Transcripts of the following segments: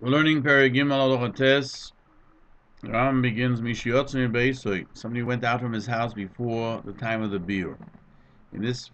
We're learning Perek Gimel Halacha Tes. Rambam begins Mishiyotzim Beisoy. Somebody went out from his house before the time of the biur. In this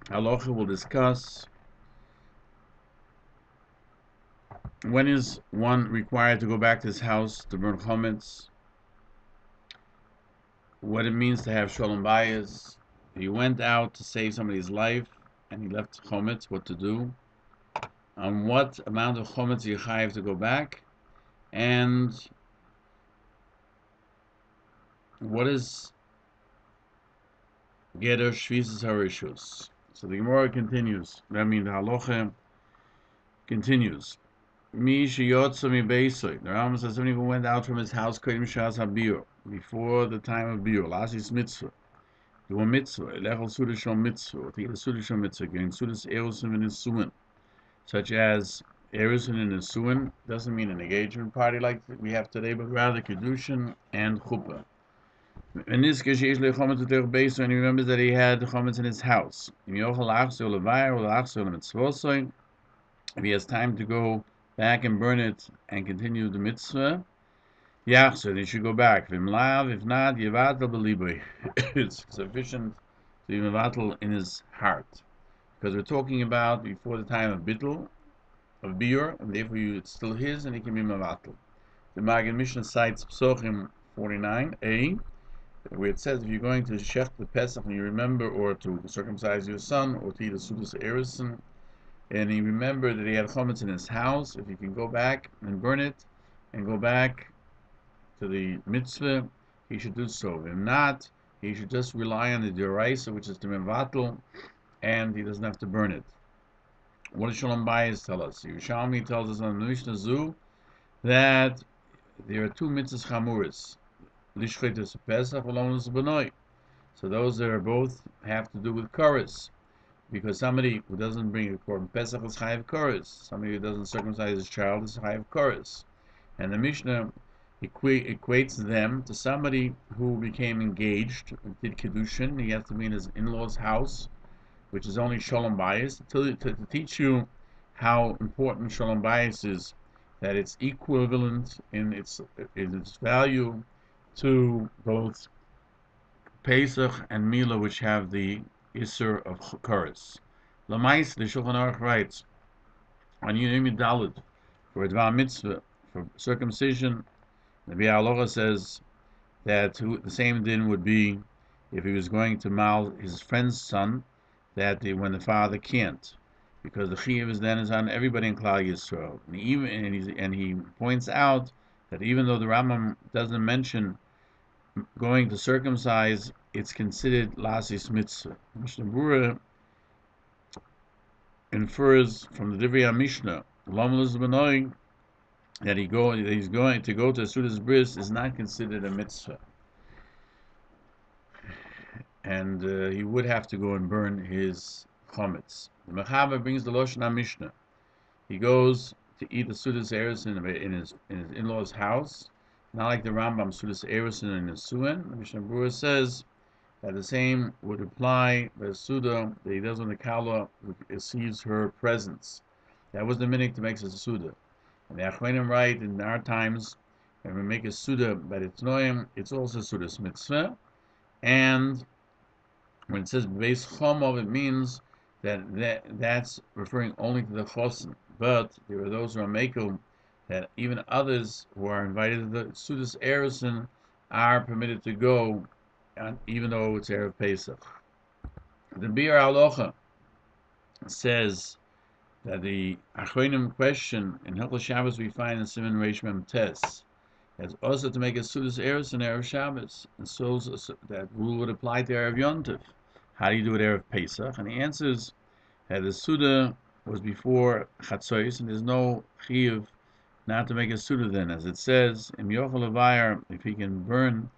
halacha, we'll discuss when is one required to go back to his house to burn chametz, what it means to have shalom bayis. He went out to save somebody's life and he left chametz. What to do? On what amount of chametz you have to go back, and what is Geder Shvisas Harishus. So the Gemara continues. I mean, the Halacha continues. Mi sheyotza mi beisoy. The Rambam says somebody who went out from his house kodim shas habiur, before the time of biur, lasis mitzvah. Do a mitzvah. Elechol sudash shel mitzvah. Take the sudash shel mitzvah. Getting sudash erusin and nisuin, such as erusin and nisuin doesn't mean an engagement party like we have today, but rather kedushin and chuppah. In this case, he remembers that he had chametz in his house. If he has time to go back and burn it and continue the mitzvah, then he should go back. If not, it's sufficient to be mevatel in his heart, because we're talking about before the time of bittul, of biur, and therefore it's still his, and he can be mevatel. The Magen Mishnah cites Psochim 49a, where it says if you're going to shech the Pesach and you remember, or to circumcise your son, or to eat a sudas erison, and he remembered that he had chametz in his house, if you can go back and burn it and go back to the mitzvah, he should do so. If not, he should just rely on the deraisa, which is the mevatel, and he doesn't have to burn it. What does Shalom Bayis tell us? Yerushalmi tells us on the Mishnah Zu that there are two mitzvahs chamuris. So those that are both have to do with chorus, because somebody who doesn't bring a korban Pesach is chayav chorus. Somebody who doesn't circumcise his child is chayav chorus. And the Mishnah equates them to somebody who became engaged, did kedushin. He has to be in his in-laws' house, which is only shalom bayis, to teach you how important shalom bayis is, that it's equivalent in its value to both Pesach and Mila, which have the Isser of Chorus. Lamais, the Shulchan Aruch writes on Yom Dalet for a Dvar Mitzvah, for circumcision. The Halacha says that the same din would be if he was going to mal his friend's son, that when the father can't, because the chiyuv is on everybody in Klal Yisrael. And he points out that even though the Rambam doesn't mention going to circumcise, it's considered lasis mitzvah. Mishnah Berurah infers from the Divrei HaMishnah, that he's going to go to Sudas Bris is not considered a mitzvah, and he would have to go and burn his chametz. The Mechaber brings the Lashon HaMishnah. He goes to eat the Sudas Erison in his in-law's house, not like the Rambam Sudas Erison and Nisuin. The Mishnah Berurah says that the same would apply the Suda that he does when the Kala receives her presence. That was the minhag to make a Suda. And the Achronim write in our times, when we make a Suda by the Tnoim, it's also Sudas Mitzvah. And when it says Beis Chomov, it means that's referring only to the Chosin. But there are those who are Mekel, that even others who are invited to the Sudas Erison are permitted to go, even though it's Erev Pesach. The Biur Halacha says that the Achronim question in Hilchos Shabbos we find in Siman Reish Mem Tes, that's also to make a Sudas Erison Erev Shabbos, and so that rule would apply to Erev Yontif. How do you do it Erev Pesach? And he answers that the Suda was before Chatzos, and there's no chiyuv not to make a Suda then, as it says in Yochel Avayar, if he can burn.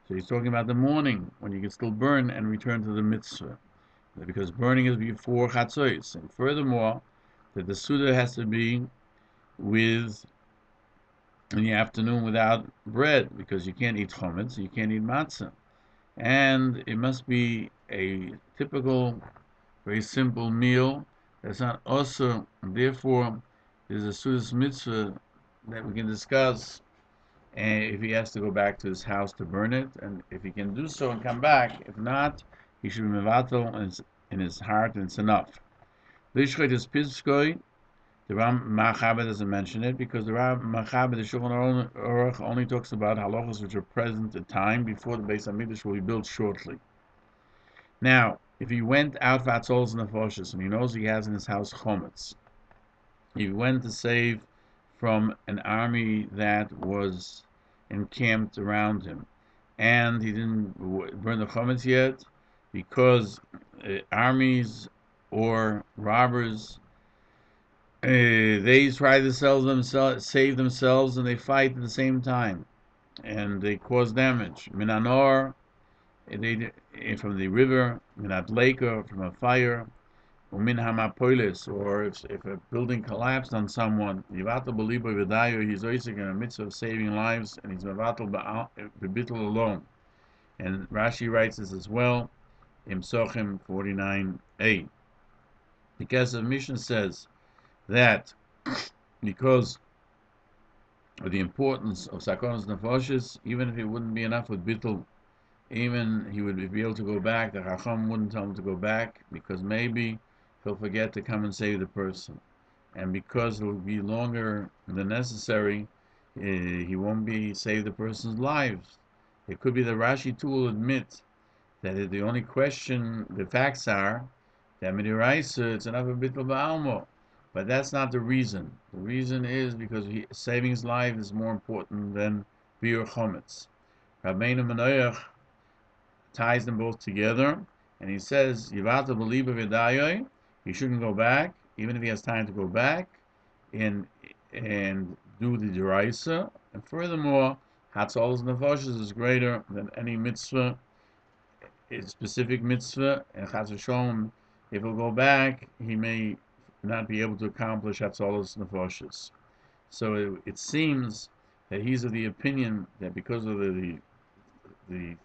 So he's talking about the morning when you can still burn and return to the mitzvah, because burning is before Chatzos. And furthermore, that the Suda has to be in the afternoon without bread, because you can't eat chametz, you can't eat matzah, and it must be a typical, very simple meal that's not also. And therefore, there's a Sudas mitzvah that we can discuss if he has to go back to his house to burn it, and if he can do so and come back. If not, he should be mevatel in his heart, and it's enough. Lishchot is piskoi. The Machaber doesn't mention it because the Machaber, the Shulchan Aruch, only talks about halachos which are present at time before the Beis Hamikdash will be built shortly. Now, if he went out for atzolos nefoshes and he knows he has in his house chometz, he went to save from an army that was encamped around him, and he didn't burn the chometz yet because armies or robbers they try to save themselves, and they fight at the same time, and they cause damage. Minanor, from the river, minat lake, from a fire, umin hamapolis, or if a building collapsed on someone, yivatel b'libo v'dayo, he's also in a mitzvah of saving lives, and he's mevatel b'bittul alone. And Rashi writes this as well, in Psochim 49a. Because the Mishnah says that because of the importance of sakonos nefoshes, even if it wouldn't be enough with bittul, even he would be able to go back, the Chacham wouldn't tell him to go back because maybe he'll forget to come and save the person, and because it will be longer than necessary, he won't be save the person's lives. It could be that Rashi too will admit that the only question, the facts are that midiraisa it's enough of bittul ba'almo. But that's not the reason. The reason is because saving his life is more important than biur chometz. Rabbeinu Menoach ties them both together, and he says, Yivatel b'libo v'dayoy, he shouldn't go back, even if he has time to go back, and do the deraisa. And furthermore, hatzolos nefoshes is greater than any mitzvah, a specific mitzvah, and chas v'sholom, if he'll go back, he may not be able to accomplish hatzolos nefoshes. So it seems that he's of the opinion that because of the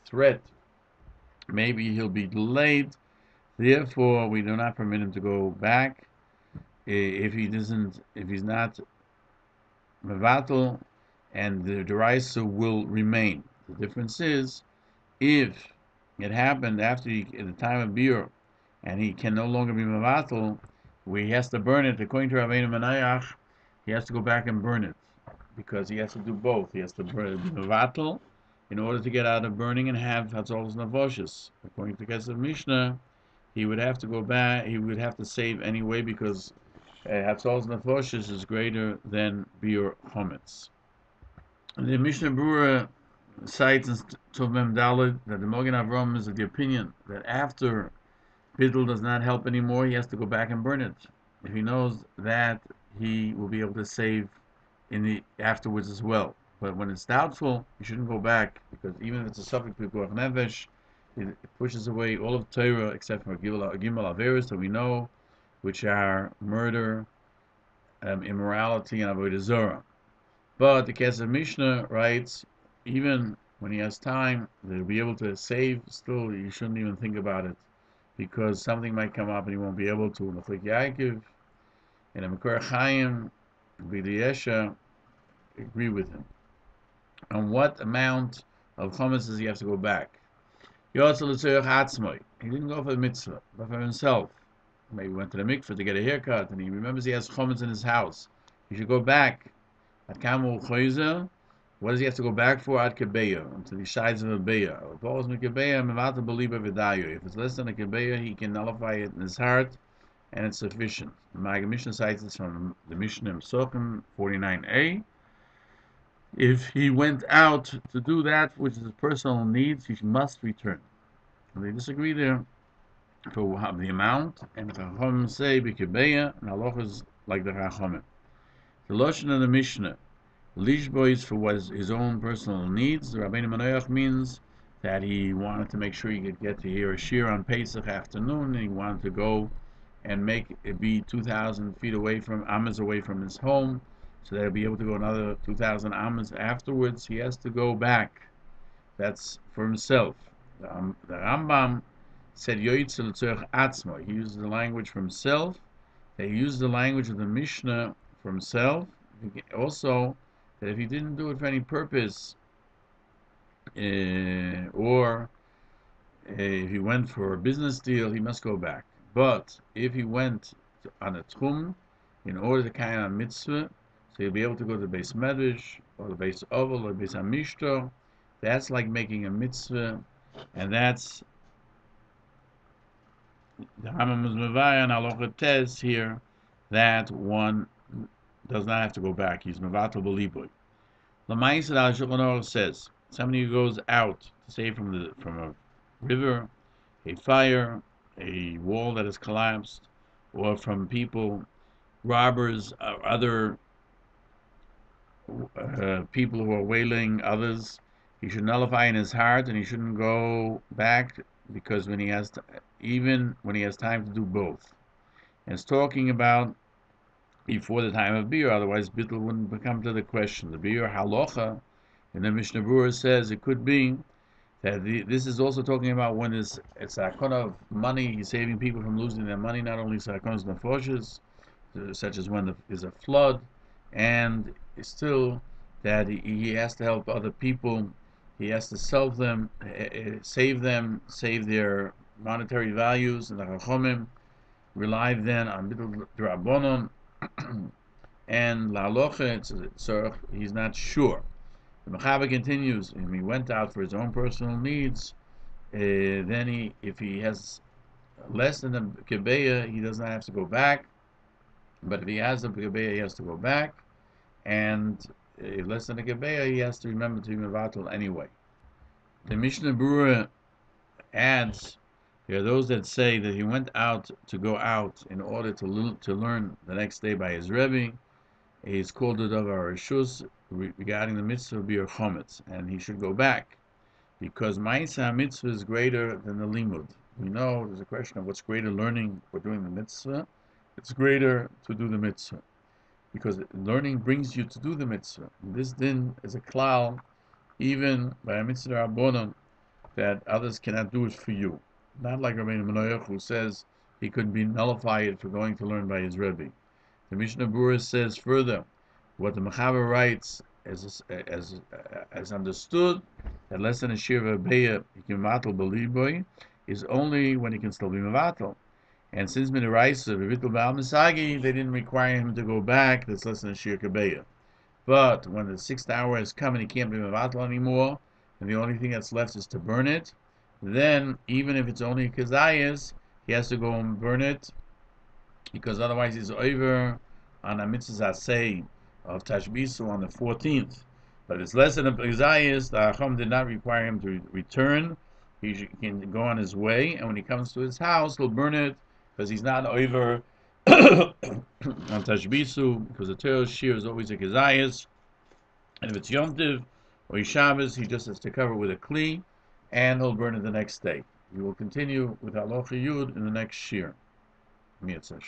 threat, maybe he'll be delayed. Therefore, we do not permit him to go back if he's not mevatel, and the deraisa will remain. The difference is if it happened after at the time of biur, and he can no longer be mevatel, where he has to burn it. According to Rabbeinu Menayach, he has to go back and burn it because he has to do both. He has to burn mevatel in order to get out of burning and have hatzolos nefoshes. According to Kesef Mishnah, he would have to go back. He would have to save anyway because hatzolos nefoshes is greater than biur chometz. The Mishnah Berurah cites in Tov Mem Daled that the Mogen Avram is of the opinion that after bittul does not help anymore, he has to go back and burn it. If he knows that he will be able to save in the afterwards as well. But when it's doubtful, you shouldn't go back, because even if it's a suffix pikuach nefesh, it pushes away all of Torah except for Gimel Averos that we know, which are murder, immorality, and avodah zarah. But the Kesef Mishnah writes, even when he has time, they'll be able to save. Still, you shouldn't even think about it, because something might come up and he won't be able to. Mechlik Yaakov and a Mekor Chaim, B'di Yesha, agree with him. On what amount of chometz does he have to go back? He didn't go for the mitzvah, but for himself. Maybe he went to the mikveh to get a haircut, and he remembers he has chometz in his house. He should go back. At Kamul Choyzer, what does he have to go back for? At Kebeya, to the sides of a Beya. If it's less than a Kebeya, he can nullify it in his heart, and it's sufficient. The Maggid Mishnah cites this from the Mishnah in Psochim 49a. If he went out to do that which is his personal needs, he must return. And they disagree there for the amount, and the Chachamim say B'Kebeya, and Halacha is like the Chachamim. The Lashon of the Mishnah, Lishbois for what is his own personal needs. The Rabbeinu Menoach means that he wanted to make sure he could get to hear a shiur on Pesach afternoon, and he wanted to go and make it be 2,000 feet away from amas away from his home, so that he'll be able to go another 2,000 amas afterwards. He has to go back. That's for himself. The Rambam said Yoytzel Tzorech Atzmo. He uses the language for himself. They use the language of the Mishnah for himself. Also, that if he didn't do it for any purpose, or if he went for a business deal, he must go back. But if he went on a tchum in order to carry on a mitzvah, so he'll be able to go to the base medrash or the base oval or the base hamishto. That's like making a mitzvah, and that's the Rambam is mevaya and Halacha tes here that one does not have to go back. He's mevatel b'liboy. L'maised al Shulchan Aruch says somebody who goes out to save from a river, a fire, a wall that has collapsed, or from people, robbers, or other people who are waylaying others, he should nullify in his heart, and he shouldn't go back, because even when he has time to do both. And it's talking about before the time of biur, otherwise bittul wouldn't come to the question. The biur halacha in the Mishnah Berurah says it could be that this is also talking about when it's a kind of money, he's saving people from losing their money, not only sakonos nefoshes, such as when there's a flood, and still that he has to help other people, he has to save them, save their monetary values, and the Chachomim rely then on bittul d'Rabbanon, and la halacha, so he's not sure. The Mechaber continues, if he went out for his own personal needs, then if he has less than a kebeya, he does not have to go back. But if he has a kebeya, he has to go back. And if less than a kebeya, he has to remember to be mevatel anyway. The Mishnah Berurah adds, there are those that say that he went out to go out in order to learn the next day by his Rebbe. He's called it of our Rishus regarding the mitzvah of biur chametz, and he should go back, because ma'aseh mitzvah is greater than the limud. We know there's a question of what's greater, learning or doing the mitzvah. It's greater to do the mitzvah, because learning brings you to do the mitzvah. And this din is a klal, even by a mitzvah rabbonon, that others cannot do it for you. Not like Rabbeinu Menoach, who says he could be nullified for going to learn by his Rebbe. The Mishnah Berurah says further, what the Mechaber writes as understood, that less than a shiur of beya he can mevatel b'liboy, is only when he can still be mevatel. And since Midiraisa v'vitul b'al misagi, they didn't require him to go back. That's less than a shiur kabeya. But when the 6th hour has come and he can't be mevatel anymore, and the only thing that's left is to burn it, then even if it's only kazayas, he has to go and burn it, because otherwise he's over on a mitzvah asay of Tashbisu on the 14th. But if it's less than a Pizayis, the Acham did not require him to return. He can go on his way, and when he comes to his house, he'll burn it, because he's not over on Tashbisu, because the Torah shiur is always a Kizayis. And if it's Yom Tiv or Shabbos, he just has to cover it with a kli, and he'll burn it the next day. We will continue with Halacha Yud in the next shiur. Mitzvah.